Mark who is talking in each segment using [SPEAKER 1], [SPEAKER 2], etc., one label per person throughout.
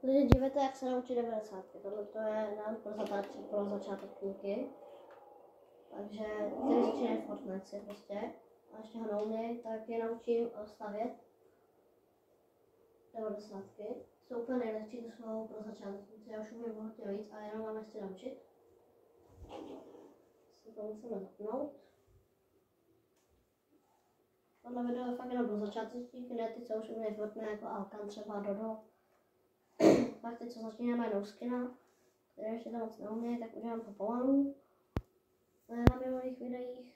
[SPEAKER 1] Takže dívejte, jak se naučit 90. Tohle to je návod pro začátečníky. Takže který začínají Fortnite si prostě. A ještě ho neumějí, tak je naučím stavět 90. Jsou úplně nejlepší, to jsou pro začátečníky. Já už umím hodně víc, ale jenom vám nechci naučit. Si to musíme zapnout. Tohle video je fakt jenom pro začátečníky, ne ty, co už umějí Fortnite jako Alkan třeba Dodo. Pak ty, co začínají no skina, které ještě to moc neumějí, tak udělám to pomalu. Na mých videích.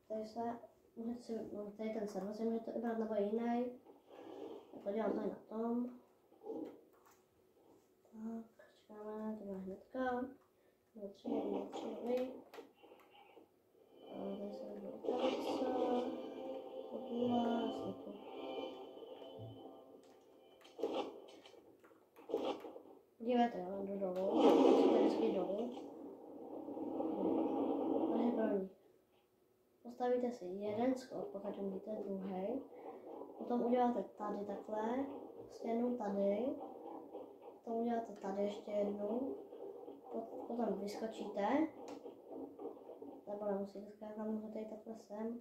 [SPEAKER 1] Tady se můžete si, tady ten server si můžete vybrat nebo jiný. Já to dělám tady na tom. Tak, čekáme, to bude hnedka. 2, 3, 1, 3, 2. Tady se můžu ukavice. Podívat, jasně. Dívejte, já jdu dolů. Musíte vždycky dolů. Takže první. Postavíte si jeden skok, pokud umíte druhý. Potom uděláte tady takhle, stěnu tady. Potom uděláte tady ještě jednu. Potom vyskočíte. Nebo nemusíte skákat, můžete jít takhle sem.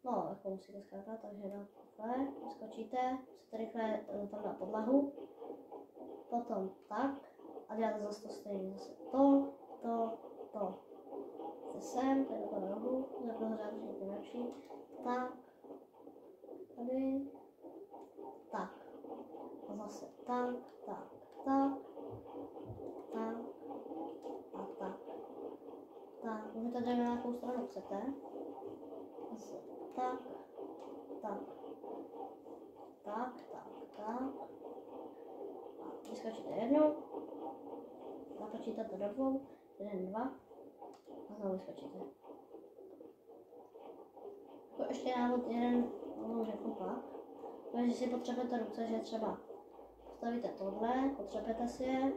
[SPEAKER 1] No, jako musíte skákat, takže dáte takhle. Vyskočíte, musíte rychle tam na podlahu. Potom tak. A děláte zase to stejně. Zase to. Sem, tady do rohu, za toho řádu všechny lepší. Tak, tady, tak, a zase tak, a tak. Tak, můžete dát na jakou stranu chcete. Zase tak. A vyskočíte jednou, natočíte to do dvou, 1, 2. A znovu vyskočíte. Jako ještě návod jeden, řeknu pak. Takže si potřebujete ruce, že třeba postavíte tohle, potřebujete si je.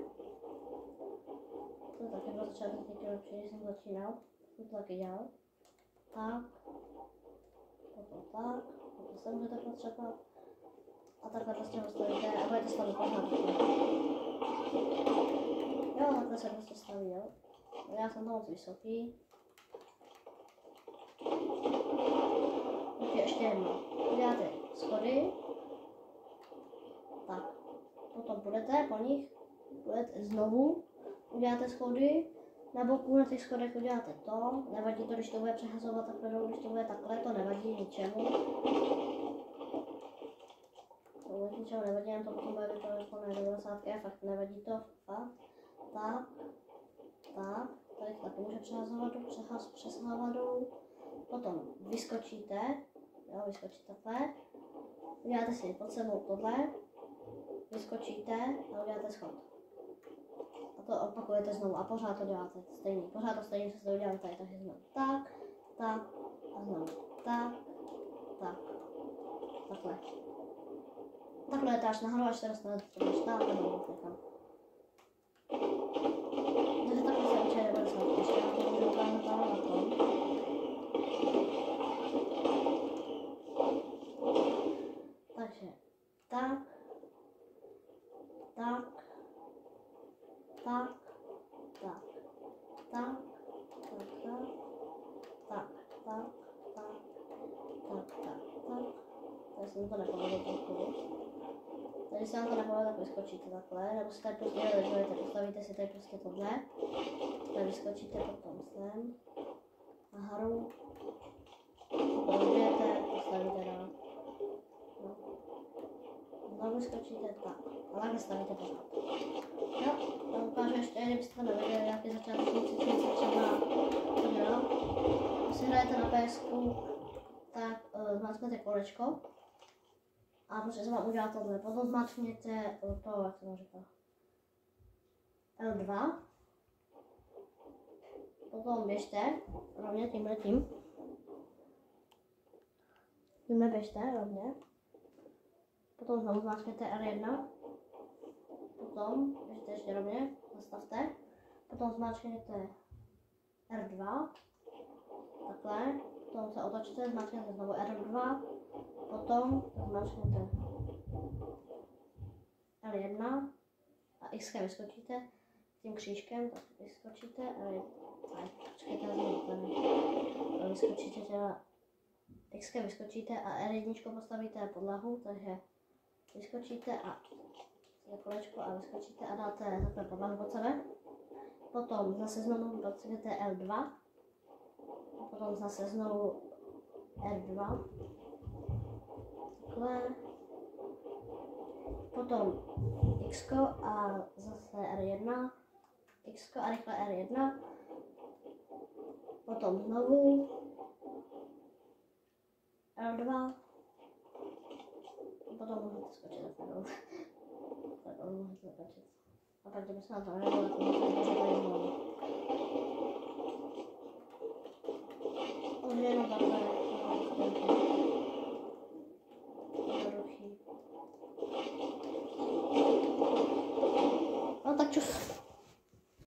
[SPEAKER 1] To taky bylo začátečníky lepší, když jsem začínal. Jsem to taky dělal. Tak. Potom tak. Toto se můžete potřebovat. A takhle prostě postavíte a budete stavit pořád. Jo, takhle se prostě staví, jo. Já jsem to moc vysoký. Takže ještě jedno. Uděláte schody. Tak. Potom půjdete po nich. Půjdete znovu. Uděláte schody. Na boku na těch schodech uděláte to. Nevadí to, když to bude přehazovat takhle dolů, když to bude takhle, to nevadí ničemu. To vůbec ničemu nevadí, jen to potom bude vypadat jako na 90, fakt nevadí to. Fakt. Tak. Tady to taky může přesahovat dolů. Potom vyskočíte, jo, vyskočíte takhle. Uděláte si pod sebou tohle. Vyskočíte a uděláte schod. A to opakujete znovu a pořád to děláte stejný. Pořád to stejný, co jste udělali tady. Takže znovu tak a znovu tak. Takhle. Takhle jdete až nahoru, až se dostanete třeba až tam nebo někam. Takže takhle se učí 90. Ještě na to budu ukázat na tom. Takže tak. Tady se mi to nepovedlo trochu. Tady se vám to nepovedlo, tak vyskočíte takhle, nebo si tady prostě rozdělíte, postavíte si tady prostě tohle. Tady vyskočíte potom sem. Nahoru. Rozdělíte, postavíte dál. No. Znovu vyskočíte tak. A takhle stavíte pořád. Jo, to ukážu ještě, kdybyste to nevěděli, nějaký začátečníci, co třeba to dělal. Když si hrajete na PSku, tak zmáčknete kolečko. A prostě se vám udělá tohle. Potom zmáčkněte to, jak jsem říkal, L2. Potom běžte rovně tímhletím. Tímhle běžte rovně. Potom znovu zmáčkněte R1. Potom běžte ještě rovně, zastavte. Potom zmáčkněte R2. Takhle. Potom se otočte, zmáčkněte znovu R2. Potom zmáčkněte L1 a X vyskočíte tím křížkem, tak vyskočíte L1. Počkejte, vyskočíte teda X vyskočíte a R1 postavíte podlahu, takže vyskočíte a kolečko a vyskočíte a dáte takhle podlahu pod sebe. Potom zase znovu potřebujete L2. A potom zase znovu R2. Takhle. Potom X a zase R1. X a rychle R1. Potom znovu L2. A potom můžete skočit takhle dolů. Takhle můžete skočit. A pak kdyby se na to nevědělo, tak můžete tady znovu. Už jenom takhle. Jednoduchý. No tak čus.